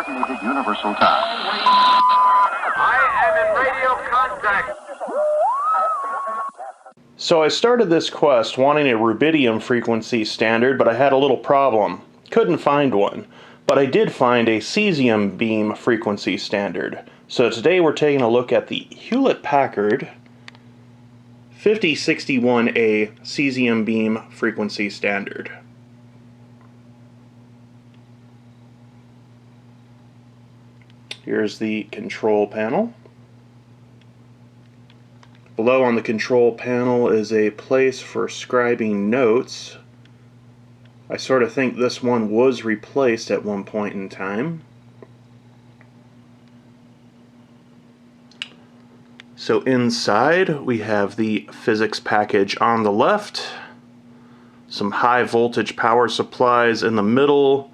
Coordinated Universal Time. I am in radio contact. So I started this quest wanting a rubidium frequency standard, but I had a little problem. Couldn't find one. But I did find a cesium beam frequency standard. So today we're taking a look at the Hewlett Packard 5061A Cesium beam frequency standard. Here's the control panel. Below on the control panel is a place for scribing notes. I sort of think this one was replaced at one point in time. So inside we have the physics package on the left, some high voltage power supplies in the middle,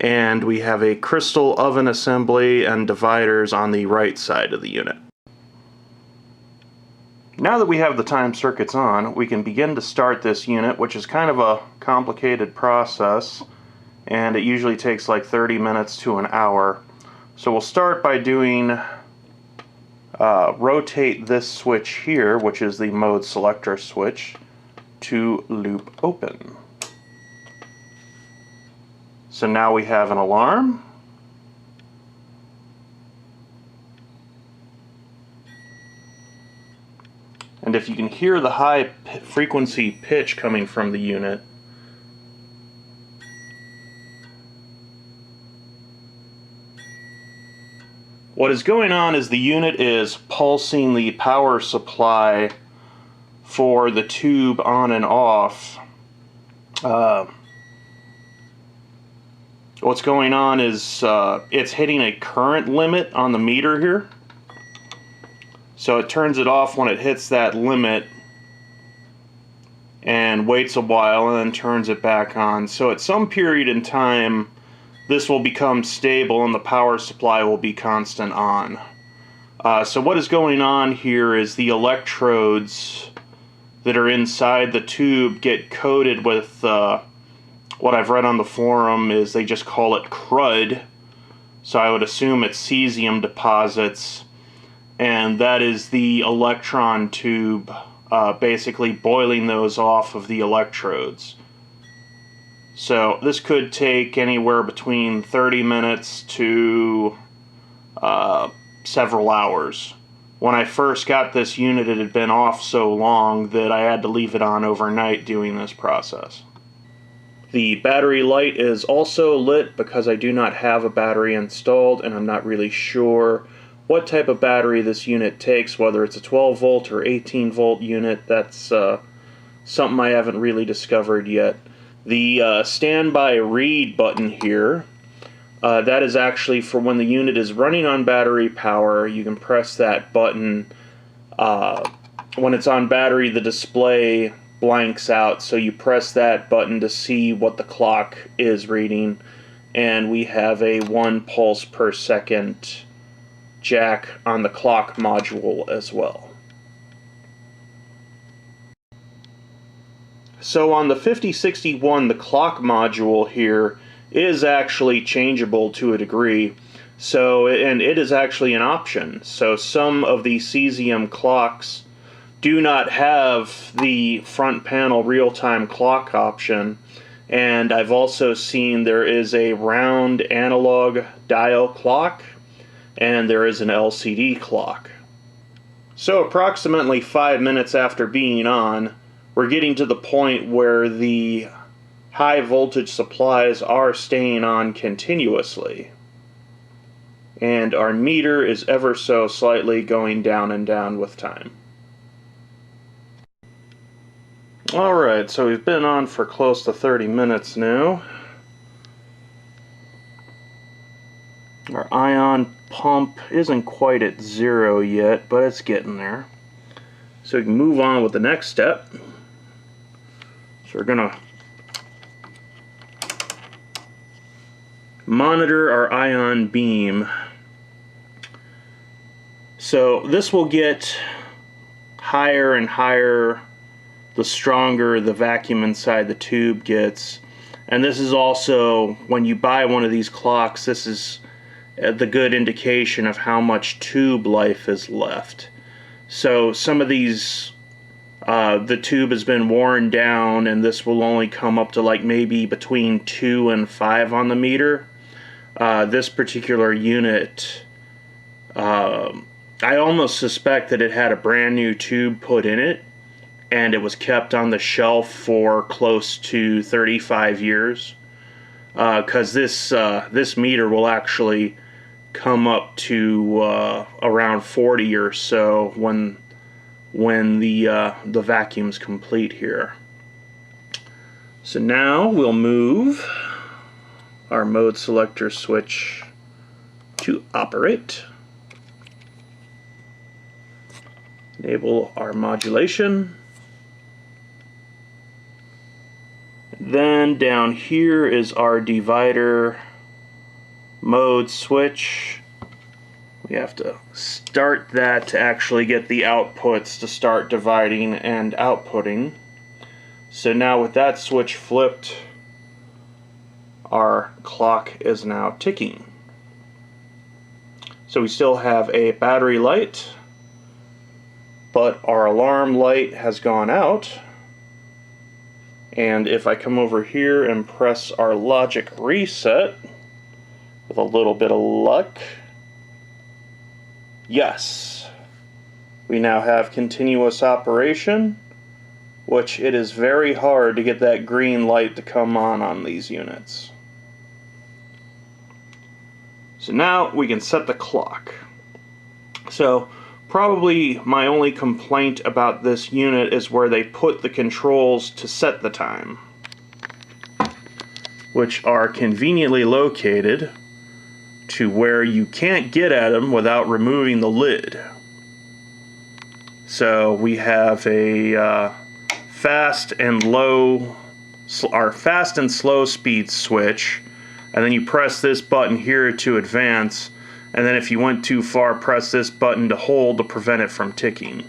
and we have a crystal oven assembly and dividers on the right side of the unit. Now that we have the time circuits on, we can begin to start this unit, which is kind of a complicated process, and it usually takes like 30 minutes to an hour. So we'll start by doing rotate this switch here, which is the mode selector switch, to loop open. So now we have an alarm. And if you can hear the high frequency pitch coming from the unit, what is going on is the unit is pulsing the power supply for the tube on and off. What's going on is it's hitting a current limit on the meter here. So it turns it off when it hits that limit and waits a while and then turns it back on. So at some period in time, this will become stable and the power supply will be constant on. So what is going on here is the electrodes that are inside the tube get coated with what I've read on the forum is they just call it crud. So I would assume it's cesium deposits. And that is the electron tube basically boiling those off of the electrodes. So this could take anywhere between 30 minutes to several hours. When I first got this unit, it had been off so long that I had to leave it on overnight doing this process. The battery light is also lit because I do not have a battery installed and I'm not really sure what type of battery this unit takes, whether it's a 12 volt or 18 volt unit. That's something I haven't really discovered yet. The standby read button here, that is actually for when the unit is running on battery power. You can press that button. When it's on battery, the display blanks out, so you press that button to see what the clock is reading, and we have a 1 pulse per second jack on the clock module as well. So on the 5061, the clock module here is actually changeable to a degree. So, and it is actually an option. So some of the cesium clocks do not have the front panel real-time clock option. And I've also seen there is a round analog dial clock and there is an LCD clock. So approximately 5 minutes after being on, we're getting to the point where the high voltage supplies are staying on continuously. And our meter is ever so slightly going down and down with time. Alright, so we've been on for close to 30 minutes now. Our ion pump isn't quite at 0 yet, but it's getting there. So we can move on with the next step. So we're going to monitor our ion beam. So this will get higher and higher the stronger the vacuum inside the tube gets. And this is also, when you buy one of these clocks, this is the good indication of how much tube life is left. So some of these, the tube has been worn down, and this will only come up to like maybe between 2 and 5 on the meter. This particular unit, I almost suspect that it had a brand new tube put in it, and it was kept on the shelf for close to 35 years. Because this meter will actually come up to around 40 or so when the vacuum's complete here. So now we'll move our mode selector switch to operate. Enable our modulation. Then down here is our divider mode switch. We have to start that to actually get the outputs to start dividing and outputting. So now with that switch flipped, our clock is now ticking. So we still have a battery light, but our alarm light has gone out. And if I come over here and press our logic reset, with a little bit of luck, yes, we now have continuous operation, which it is very hard to get that green light to come on these units. So now we can set the clock. So probably my only complaint about this unit is where they put the controls to set the time, which are conveniently located to where you can't get at them without removing the lid. So we have a fast and slow speed switch, and then you press this button here to advance. And then if you went too far, press this button to hold to prevent it from ticking.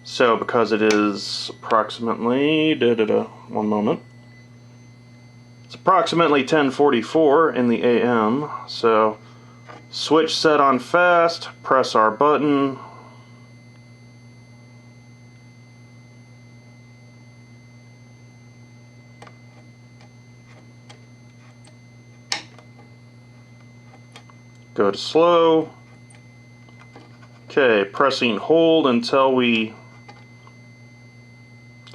So because it is approximately, one moment. It's approximately 10:44 in the AM. So switch set on fast, press our button. Go to slow. Okay, pressing hold until we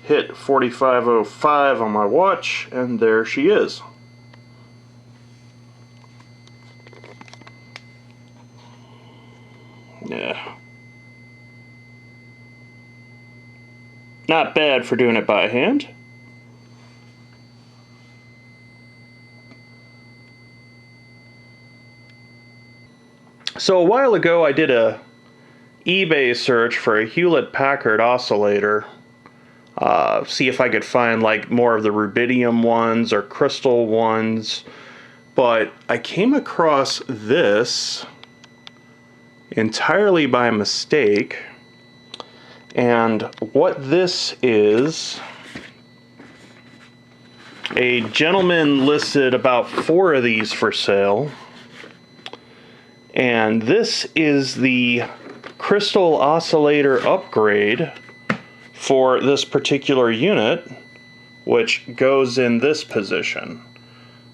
hit 45:05 on my watch, and there she is. Yeah. Not bad for doing it by hand. So a while ago I did a eBay search for a Hewlett Packard oscillator, see if I could find like more of the rubidium ones or crystal ones, but I came across this entirely by mistake. And what this is, a gentleman listed about 4 of these for sale. And this is the crystal oscillator upgrade for this particular unit, which goes in this position.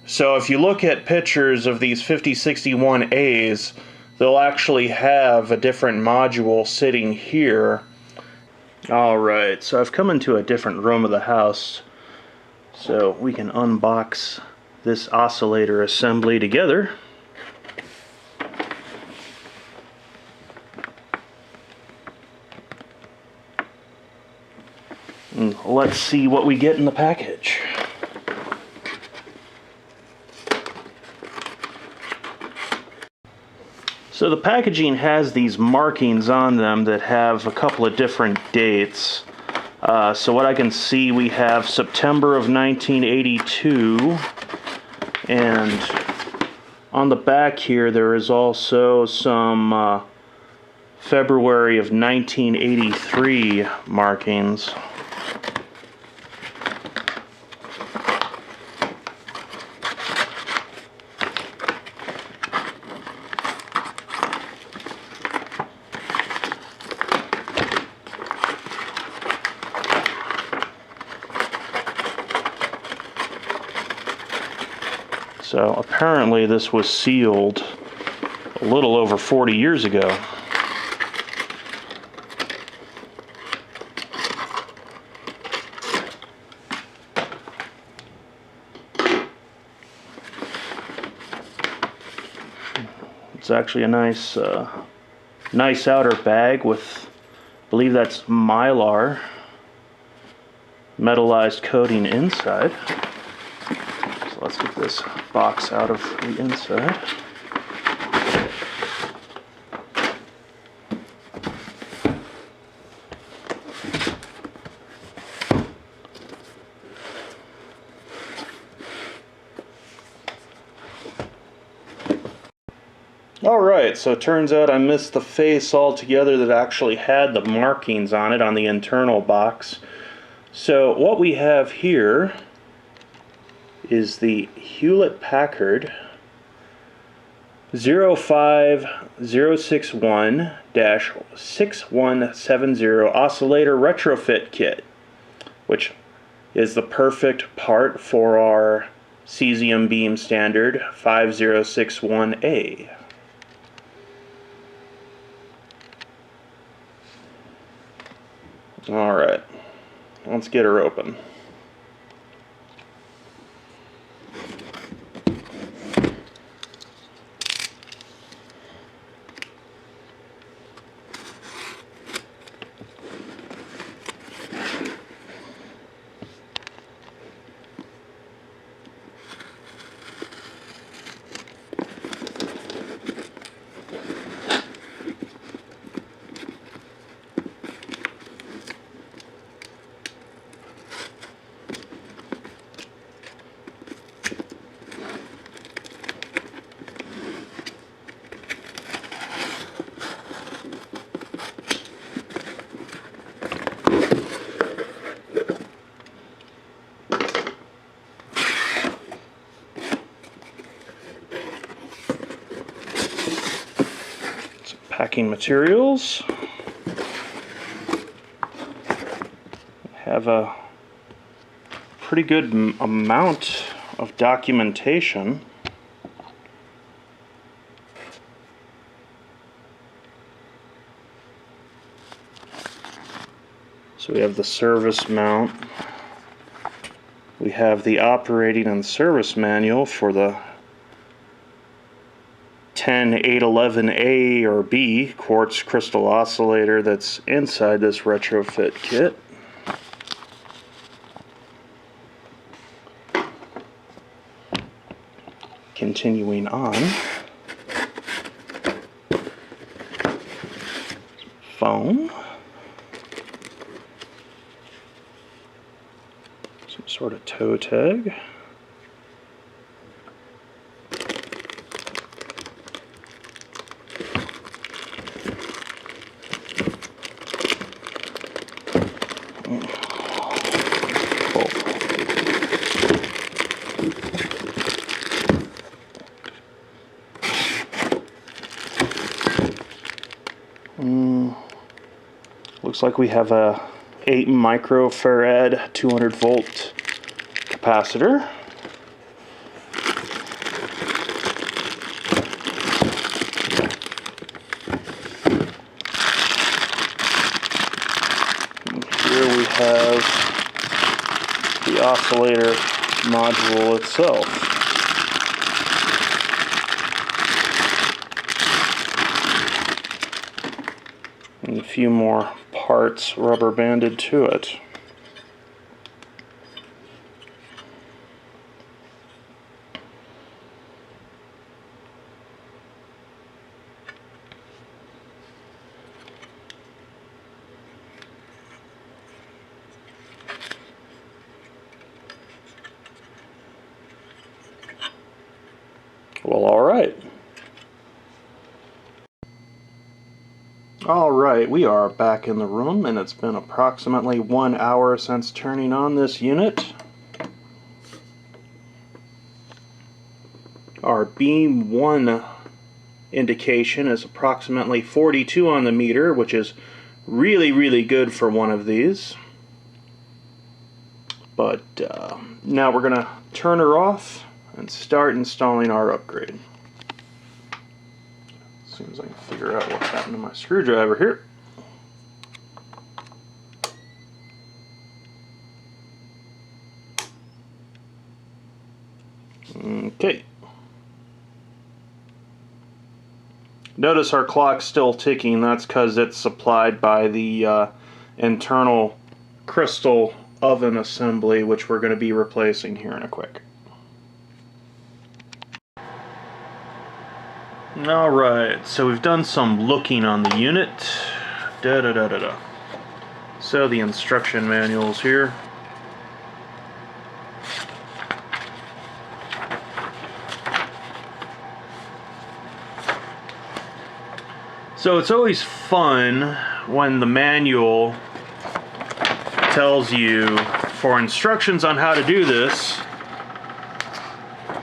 So if you look at pictures of these 5061As, they'll actually have a different module sitting here. Alright, so I've come into a different room of the house, so we can unbox this oscillator assembly together. And let's see what we get in the package. So the packaging has these markings on them that have a couple of different dates. So what I can see, we have September of 1982, and on the back here there is also some February of 1983 markings. So apparently this was sealed a little over 40 years ago. It's actually a nice outer bag with, I believe that's Mylar metallized coating inside. So let's get this box out of the inside. Alright, so it turns out I missed the face altogether that actually had the markings on it on the internal box. So what we have here is the Hewlett Packard 05061-6170 Oscillator Retrofit Kit, which is the perfect part for our Cesium beam standard 5061A. Alright, let's get her open. Packing materials. Have a pretty good amount of documentation. So we have the service mount. We have the operating and service manual for the 10811A or B quartz crystal oscillator that's inside this retrofit kit. Continuing on, foam, some sort of toe tag. Looks like we have a 8 microfarad 200 volt capacitor. And here we have the oscillator module itself. And a few more parts rubber banded to it. Well, all right. Alright, we are back in the room, and it's been approximately 1 hour since turning on this unit. Our beam 1 indication is approximately 42 on the meter, which is really good for one of these. But now we're going to turn her off and start installing our upgrade. As soon as I can figure out what happened to my screwdriver here. Okay. Notice our clock's still ticking. That's because it's supplied by the internal crystal oven assembly, which we're going to be replacing here in a quick. Alright, so we've done some looking on the unit. So the instruction manual's here. So it's always fun when the manual tells you for instructions on how to do this,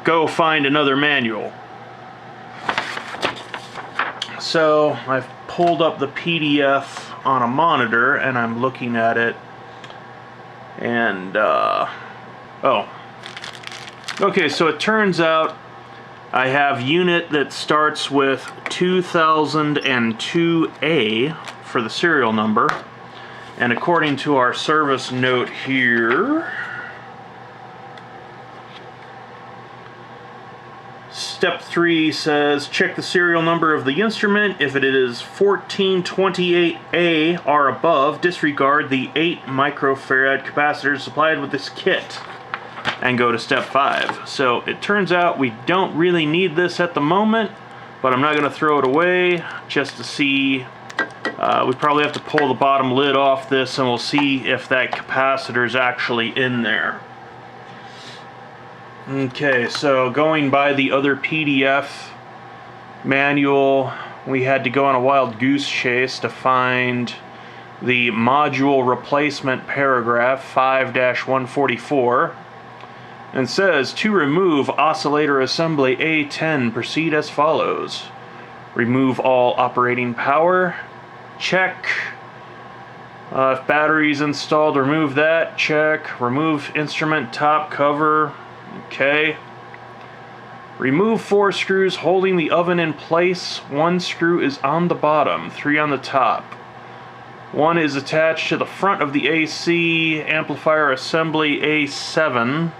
go find another manual. So I've pulled up the PDF on a monitor and I'm looking at it, and okay, so it turns out I have unit that starts with 2002A for the serial number, and according to our service note here, Step 3 says, check the serial number of the instrument. If it is 1428A or above, disregard the 8 microfarad capacitors supplied with this kit and go to Step 5. So it turns out we don't really need this at the moment, but I'm not going to throw it away just to see. We probably have to pull the bottom lid off this and we'll see if that capacitor is actually in there. Okay, so going by the other PDF manual, we had to go on a wild goose chase to find the module replacement paragraph 5-144, and says, to remove oscillator assembly A10, proceed as follows. Remove all operating power, check. If battery's installed, remove that, check. Remove instrument top cover. Okay. Remove 4 screws holding the oven in place. 1 screw is on the bottom, 3 on the top. 1 is attached to the front of the AC amplifier assembly A7.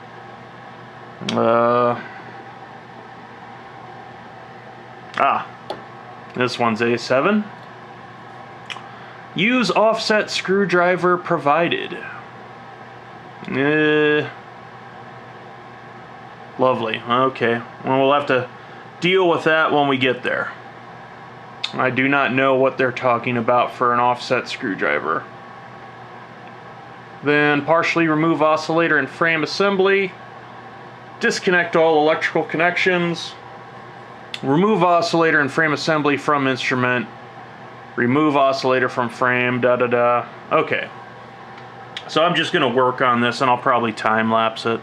This one's A7. Use offset screwdriver provided. Lovely. Okay. Well, we'll have to deal with that when we get there. I do not know what they're talking about for an offset screwdriver. Then partially remove oscillator and frame assembly. Disconnect all electrical connections. Remove oscillator and frame assembly from instrument. Remove oscillator from frame. Okay. So I'm just going to work on this and I'll probably time lapse it.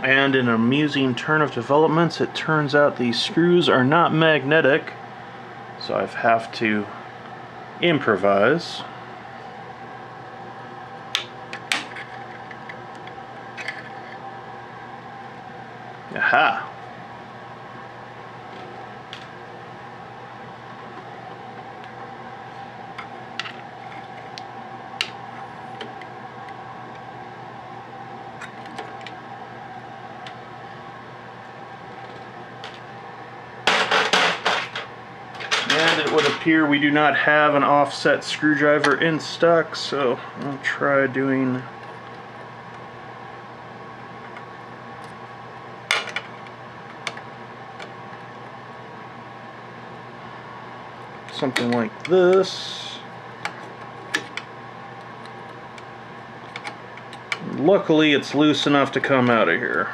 And in an amusing turn of developments, it turns out these screws are not magnetic, so I have to improvise. Aha! And it would appear we do not have an offset screwdriver in stock, so I'll try doing something like this. Luckily, it's loose enough to come out of here.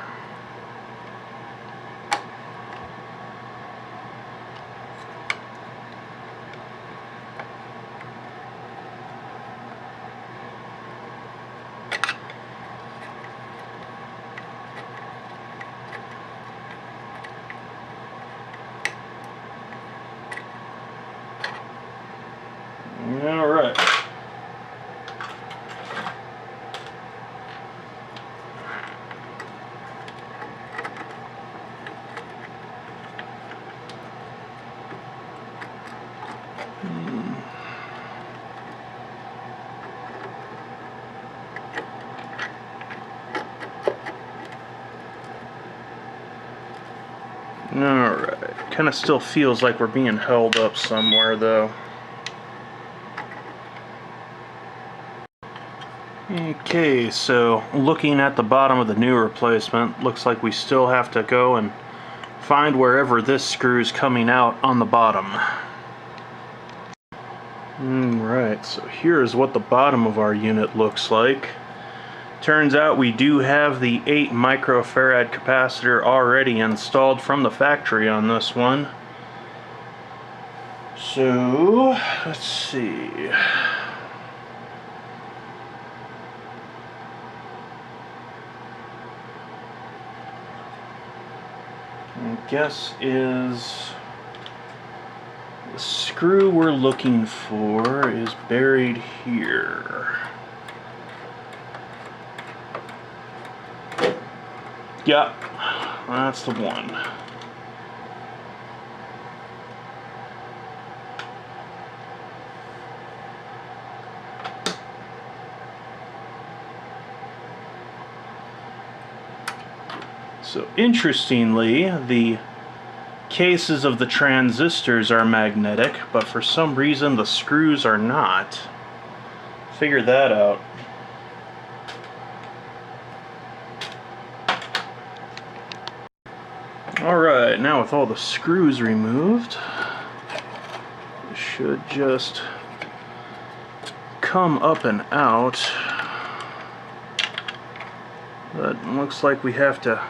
Alright. Alright. Kind of still feels like we're being held up somewhere, though. Okay, so looking at the bottom of the new replacement, looks like we still have to go and find wherever this screw's coming out on the bottom. Right, so here's what the bottom of our unit looks like. Turns out we do have the 8 microfarad capacitor already installed from the factory on this one. So, let's see. Guess is the screw we're looking for is buried here. Yep, that's the one. So interestingly, the cases of the transistors are magnetic, but for some reason the screws are not. Figure that out. Alright, now with all the screws removed, it should just come up and out. But it looks like we have to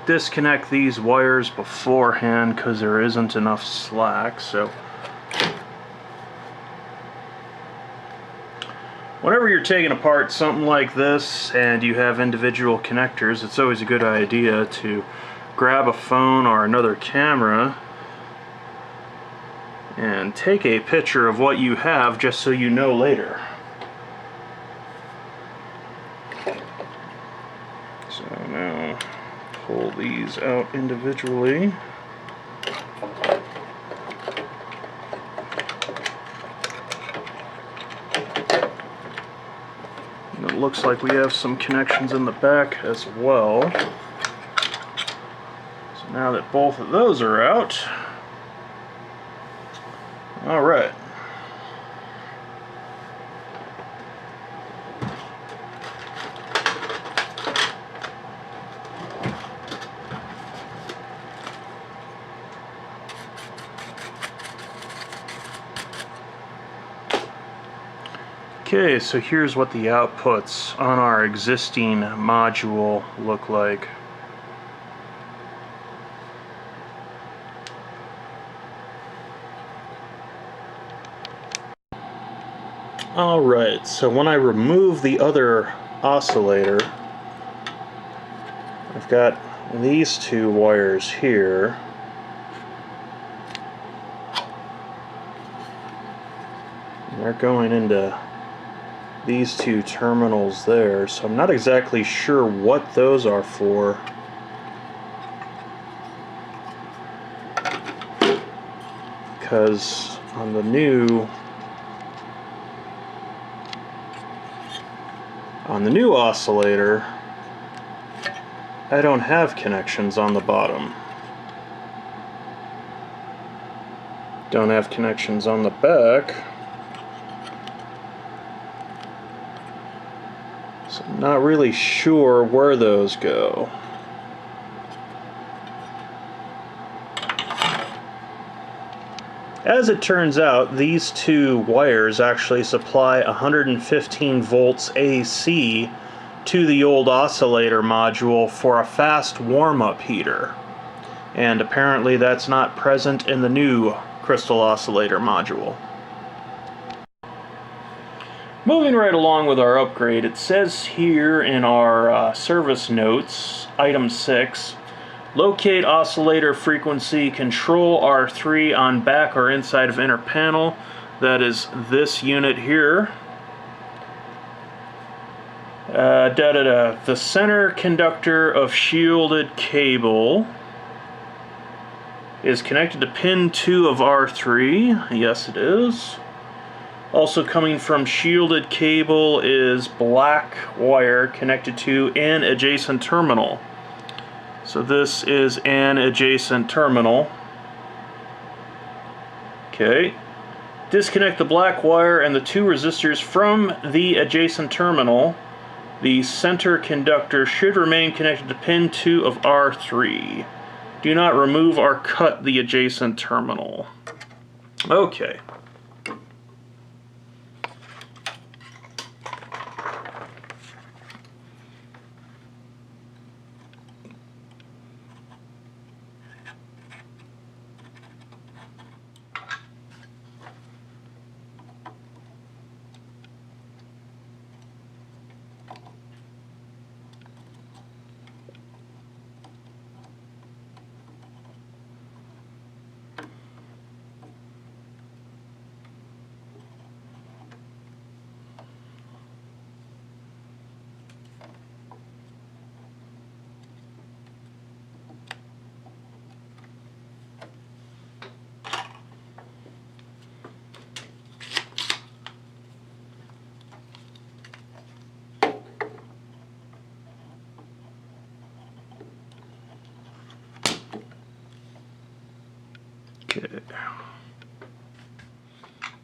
disconnect these wires beforehand because there isn't enough slack. So whenever you're taking apart something like this and you have individual connectors, it's always a good idea to grab a phone or another camera and take a picture of what you have just so you know later. So now pull these out individually. And it looks like we have some connections in the back as well. So now that both of those are out, all right. Okay, so here's what the outputs on our existing module look like. Alright, so when I remove the other oscillator, I've got these two wires here. And they're going into these two terminals there, so I'm not exactly sure what those are for. Because on the new oscillator, I don't have connections on the bottom. Don't have connections on the back. So I'm not really sure where those go. As it turns out, these two wires actually supply 115 volts AC to the old oscillator module for a fast warm-up heater. And apparently that's not present in the new crystal oscillator module. Moving right along with our upgrade, it says here in our service notes, item 6, locate oscillator frequency, control R3 on back or inside of inner panel. That is this unit here. The center conductor of shielded cable is connected to pin 2 of R3. Yes, it is. Also coming from shielded cable is black wire connected to an adjacent terminal. So this is an adjacent terminal. Okay. Disconnect the black wire and the 2 resistors from the adjacent terminal. The center conductor should remain connected to pin 2 of R3. Do not remove or cut the adjacent terminal. Okay.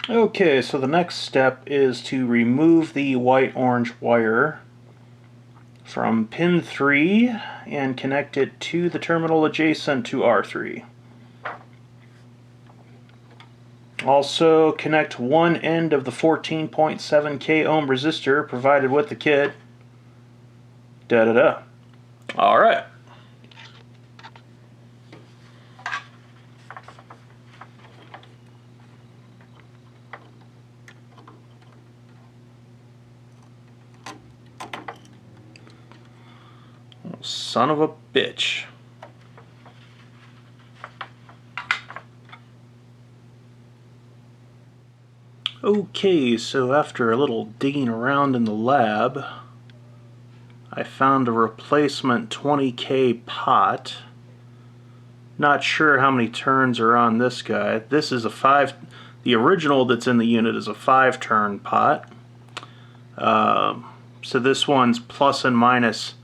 Okay, so the next step is to remove the white-orange wire from pin 3 and connect it to the terminal adjacent to R3. Also connect one end of the 14.7k ohm resistor provided with the kit. Alright. Son of a bitch. Okay, so after a little digging around in the lab, I found a replacement 20k pot. Not sure how many turns are on this guy. This is a 5, the original that's in the unit is a 5-turn pot. So this one's plus and minus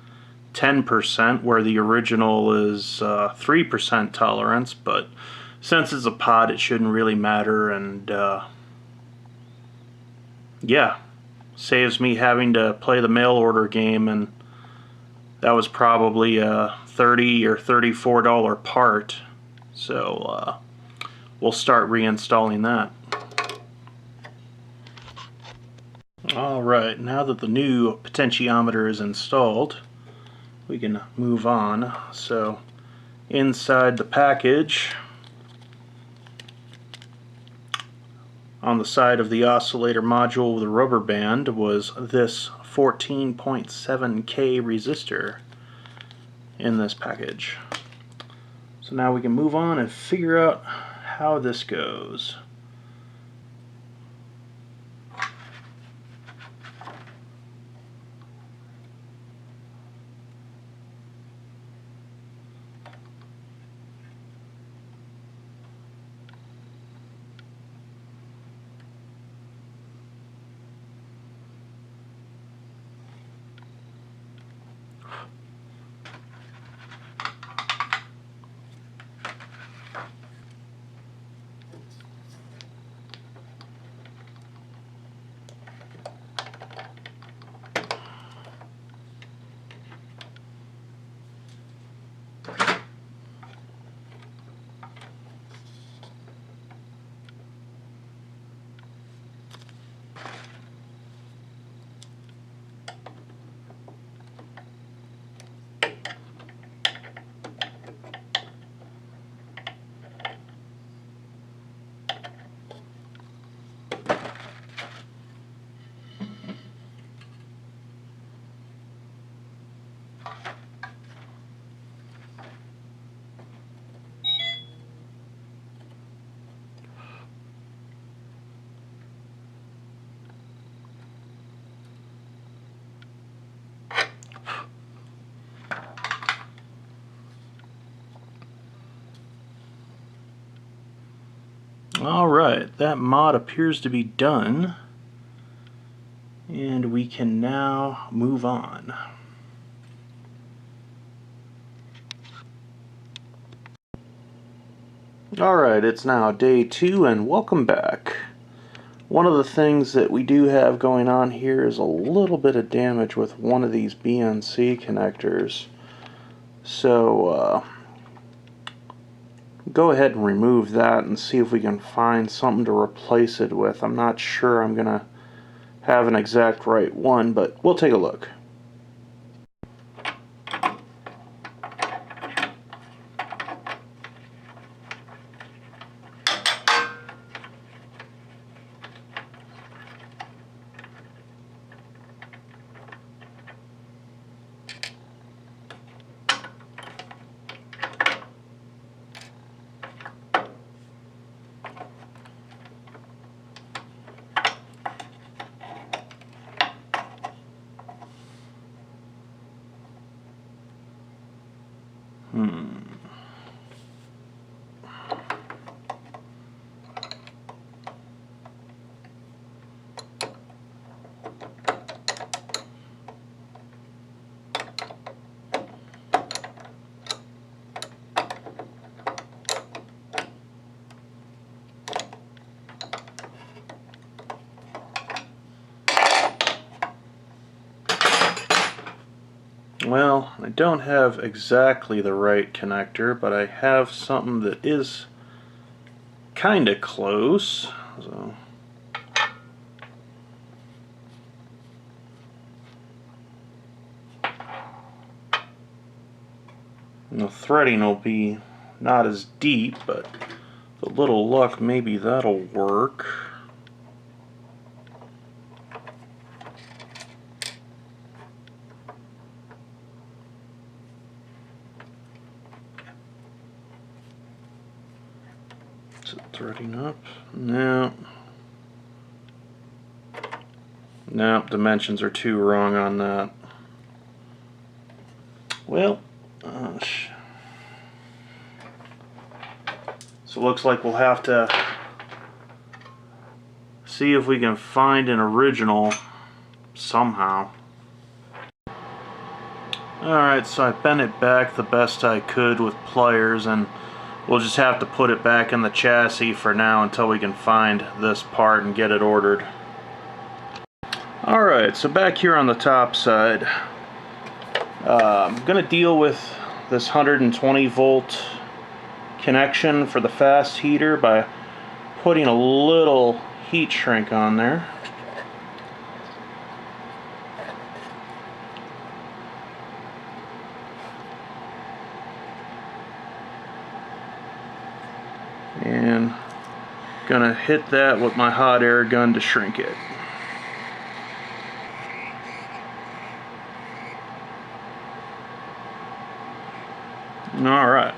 10%, where the original is 3% tolerance, but since it's a pot, it shouldn't really matter, and yeah, saves me having to play the mail order game, and that was probably a $30 or $34 part, so we'll start reinstalling that. Alright, now that the new potentiometer is installed, we can move on. So inside the package, on the side of the oscillator module with a rubber band, was this 14.7k resistor. in this package. So now we can move on and figure out how this goes. Alright, that mod appears to be done, and we can now move on. Alright, it's now day 2 and welcome back. One of the things that we do have going on here is a little bit of damage with one of these BNC connectors. So, go ahead and remove that and see if we can find something to replace it with. I'm not sure I'm going to have an exact right one, but we'll take a look. Well, I don't have exactly the right connector, but I have something that is kind of close. So the threading will be not as deep, but with a little luck, maybe that'll work. Is it threading up? No. No, dimensions are too wrong on that. Well, so it looks like we'll have to see if we can find an original somehow. Alright, so I bent it back the best I could with pliers, and we'll just have to put it back in the chassis for now until we can find this part and get it ordered. Alright, so back here on the top side, I'm going to deal with this 120 volt connection for the fast heater by putting a little heat shrink on there. And gonna hit that with my hot air gun to shrink it. Alright.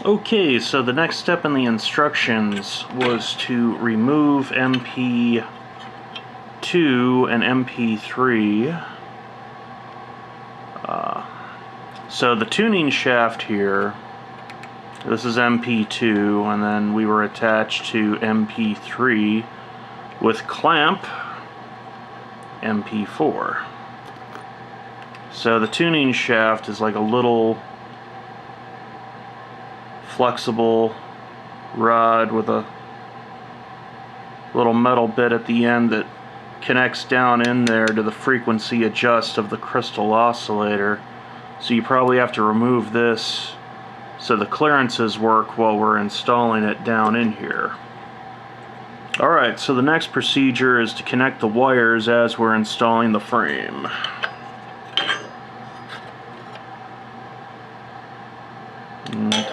Okay, so the next step in the instructions was to remove MP2 and MP3. So the tuning shaft here, this is MP2, and then we were attached to MP3 with clamp MP4. So the tuning shaft is like a little flexible rod with a little metal bit at the end that connects down in there to the frequency adjust of the crystal oscillator. So you probably have to remove this so the clearances work while we're installing it down in here. Alright, so the next procedure is to connect the wires as we're installing the frame. And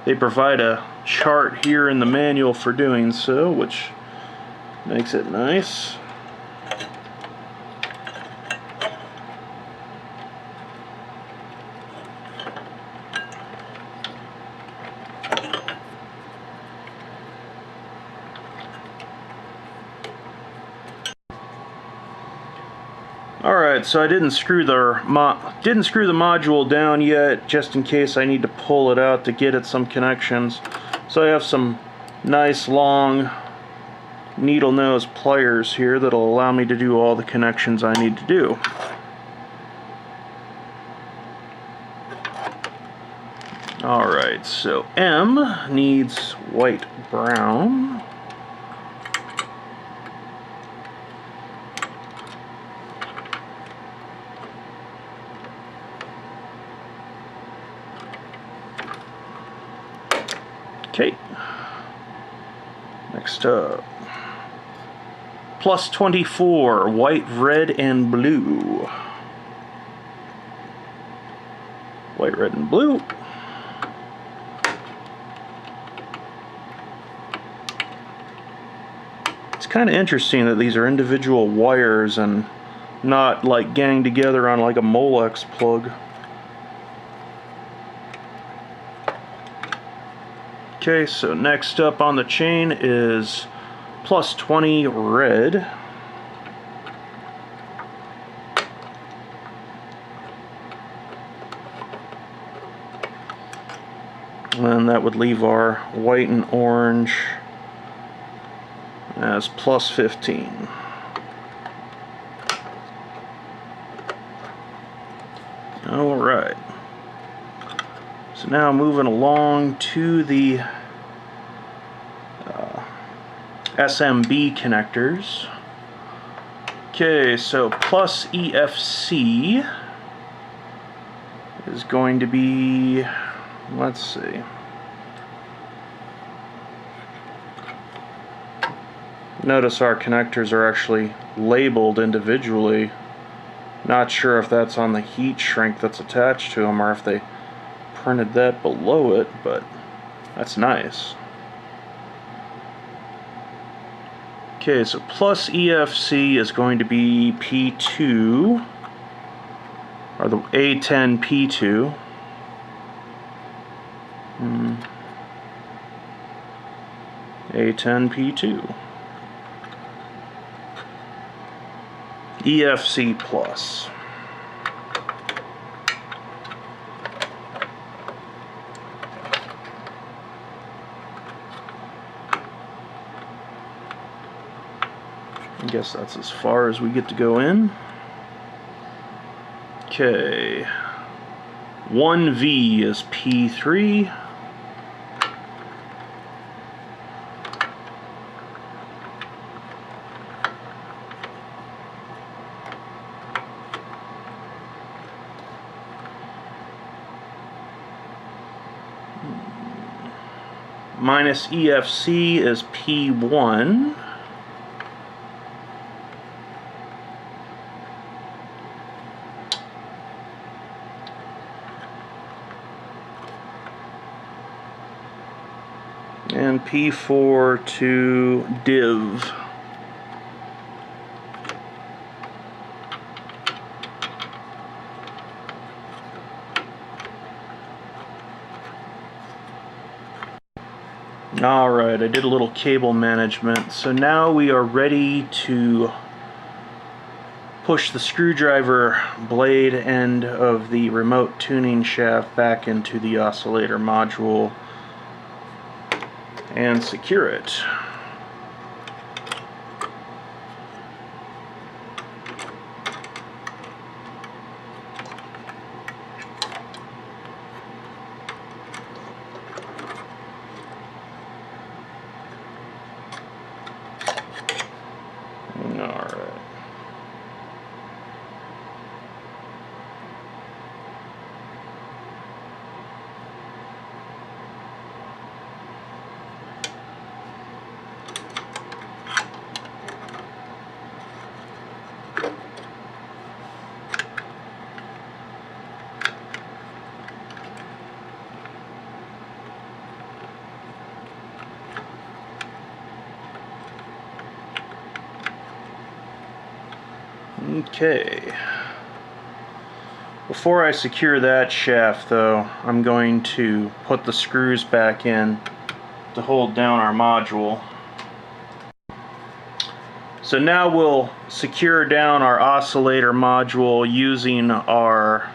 they provide a chart here in the manual for doing so, which makes it nice. Alright, so I didn't screw the module down yet, just in case I need to pull it out to get at some connections. So I have some nice long needle nose pliers here that'll allow me to do all the connections I need to do. Alright, so M needs white brown. Okay, next up, plus 24, white, red, and blue. White, red, and blue. It's kind of interesting that these are individual wires and not like gang together on like a Molex plug. Okay, so next up on the chain is plus 20 red. And that would leave our white and orange as plus 15. Alright. So now moving along to the SMB connectors. Okay, so plus EFC is going to be, let's see. Notice our connectors are actually labeled individually. Not sure if that's on the heat shrink that's attached to them or if they printed that below it, but that's nice. Okay, so plus EFC is going to be P2, or the A10 P2. A10 P2. EFC plus. I guess that's as far as we get to go in. Okay. 1V is P3. Minus EFC is P1. And P4 to div. Alright, I did a little cable management, so now we are ready to push the screwdriver blade end of the remote tuning shaft back into the oscillator module and secure it. Alright. Okay. Before I secure that shaft, though, I'm going to put the screws back in to hold down our module. So now we'll secure down our oscillator module using our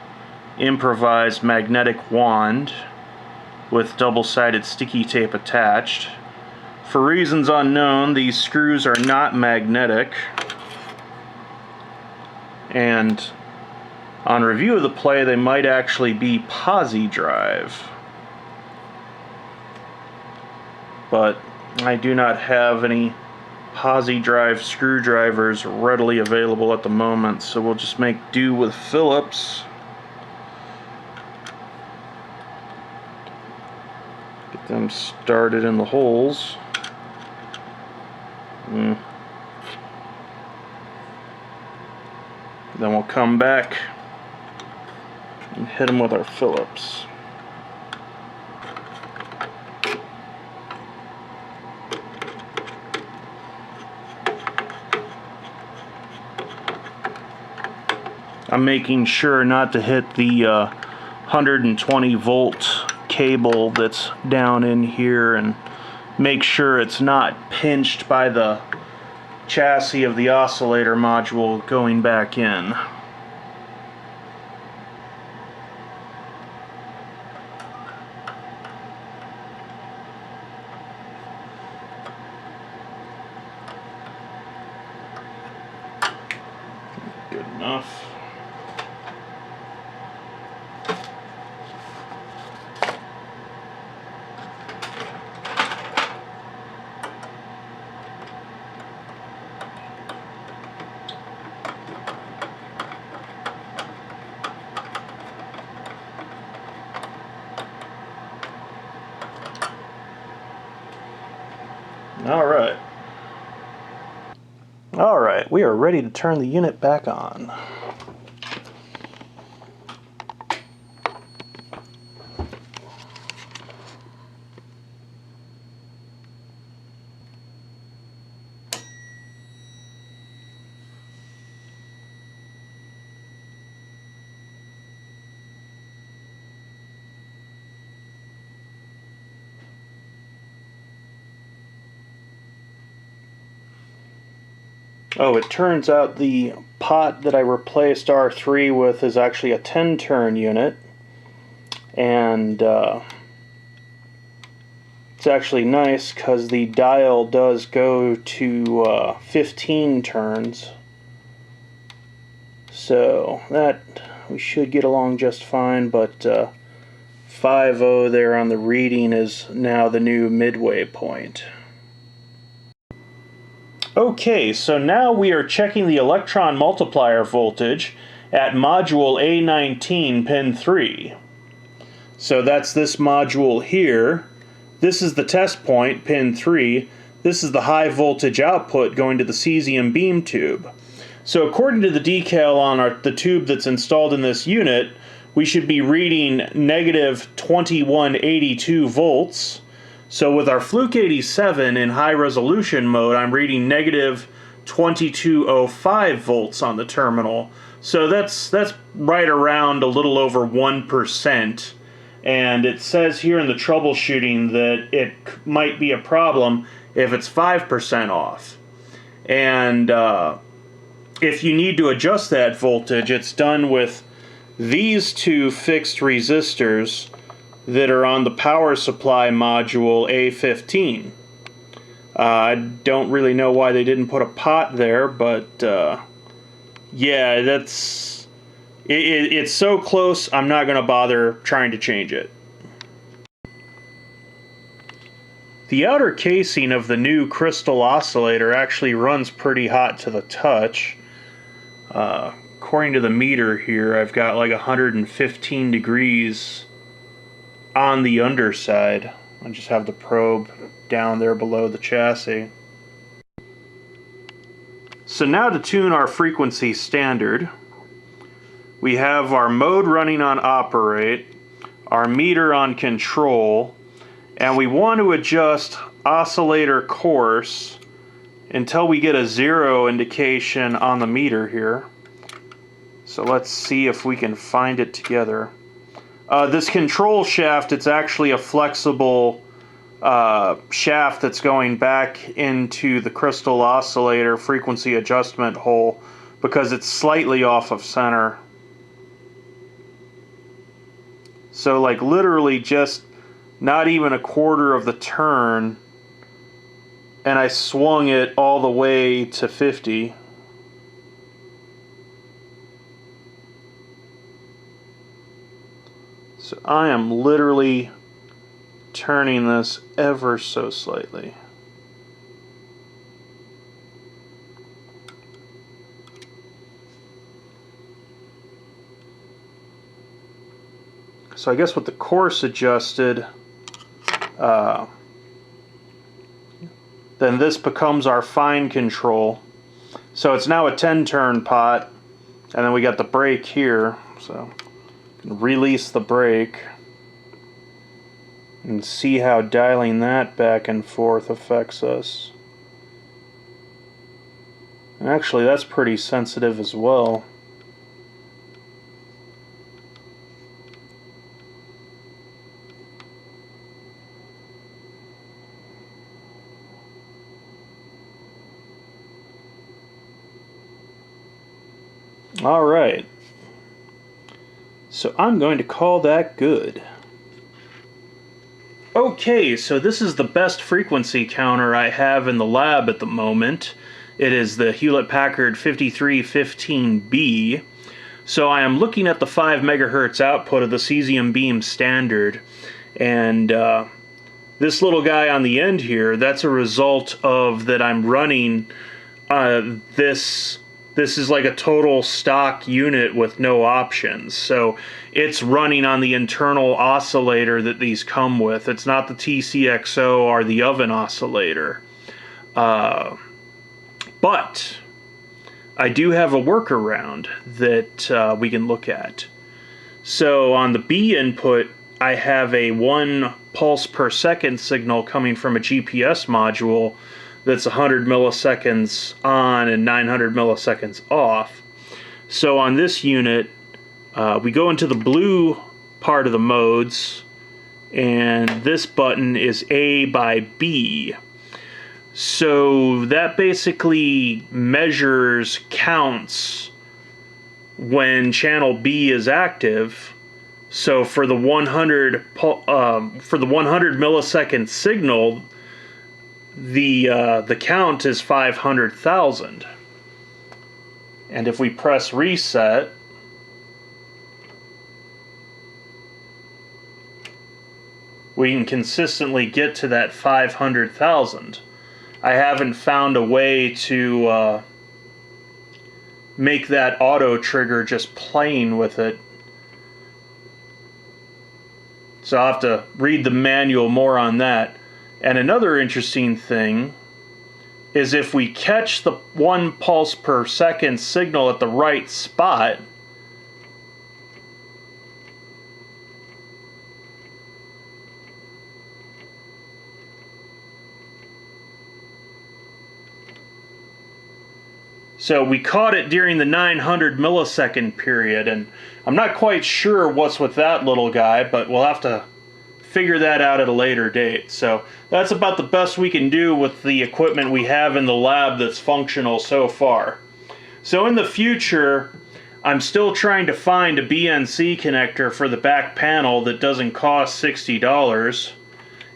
improvised magnetic wand with double-sided sticky tape attached. For reasons unknown, these screws are not magnetic. And on review of the play, they might actually be posi drive. But I do not have any posi drive screwdrivers readily available at the moment, so we'll just make do with Phillips. Get them started in the holes. Then we'll come back and hit them with our Phillips. I'm making sure not to hit the 120 volt cable that's down in here, and make sure it's not pinched by the chassis of the oscillator module going back in. Good enough. Alright, we are ready to turn the unit back on. Oh, it turns out the pot that I replaced R3 with is actually a 10-turn unit, and it's actually nice because the dial does go to 15 turns, so that we should get along just fine, but 5.0 there on the reading is now the new midway point. Okay, so now we are checking the electron multiplier voltage at module A19 pin 3. So that's this module here. This is the test point, pin 3. This is the high voltage output going to the cesium beam tube. So according to the decal on the tube that's installed in this unit, we should be reading negative 2182 volts. So with our Fluke 87 in high resolution mode, I'm reading negative 2205 volts on the terminal. So that's right around a little over 1%. And it says here in the troubleshooting that it might be a problem if it's 5% off. And if you need to adjust that voltage, it's done with these two fixed resistors that are on the power supply module A15. I don't really know why they didn't put a pot there, but yeah, it's so close, I'm not going to bother trying to change it. The outer casing of the new crystal oscillator actually runs pretty hot to the touch. According to the meter here, I've got like 115 degrees on the underside. I just have the probe down there below the chassis. So now to tune our frequency standard, we have our mode running on operate, our meter on control, and we want to adjust oscillator course until we get a 0 indication on the meter here. So let's see if we can find it together. This control shaft, it's actually a flexible shaft that's going back into the crystal oscillator frequency adjustment hole because it's slightly off of center. So like literally just not even a quarter of the turn, and I swung it all the way to 50. So I am literally turning this ever so slightly. So I guess with the course adjusted, then this becomes our fine control. So it's now a 10-turn pot, and then we got the brake here. So release the brake and see how dialing that back and forth affects us. And actually, that's pretty sensitive as well. Alright, so I'm going to call that good. Okay, so this is the best frequency counter I have in the lab at the moment. It is the Hewlett Packard 5315B. So I am looking at the 5 megahertz output of the Cesium beam standard, and this little guy on the end here, that's a result of that I'm running this is like a total stock unit with no options. So it's running on the internal oscillator that these come with. It's not the TCXO or the oven oscillator. But I do have a workaround that we can look at. So on the B input, I have a 1 pulse per second signal coming from a GPS module that's 100 milliseconds on and 900 milliseconds off. So on this unit, we go into the blue part of the modes, and this button is A by B. So that basically measures counts when channel B is active. So for the 100 millisecond signal, the count is 500,000. And if we press reset, we can consistently get to that 500,000. I haven't found a way to make that auto trigger just playing with it. So I'll have to read the manual more on that. And another interesting thing is if we catch the 1 pulse per second signal at the right spot, So we caught it during the 900 millisecond period, and I'm not quite sure what's with that little guy, but we'll have to figure that out at a later date. So that's about the best we can do with the equipment we have in the lab that's functional so far. So in the future, I'm still trying to find a BNC connector for the back panel that doesn't cost $60,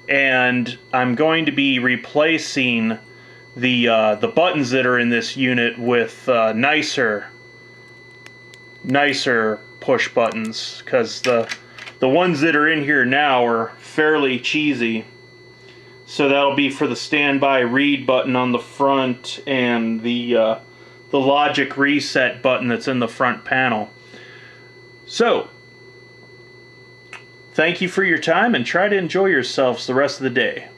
and I'm going to be replacing the buttons that are in this unit with nicer push buttons, because the ones that are in here now are fairly cheesy. So that'll be for the standby read button on the front and the logic reset button that's in the front panel. So thank you for your time, and try to enjoy yourselves the rest of the day.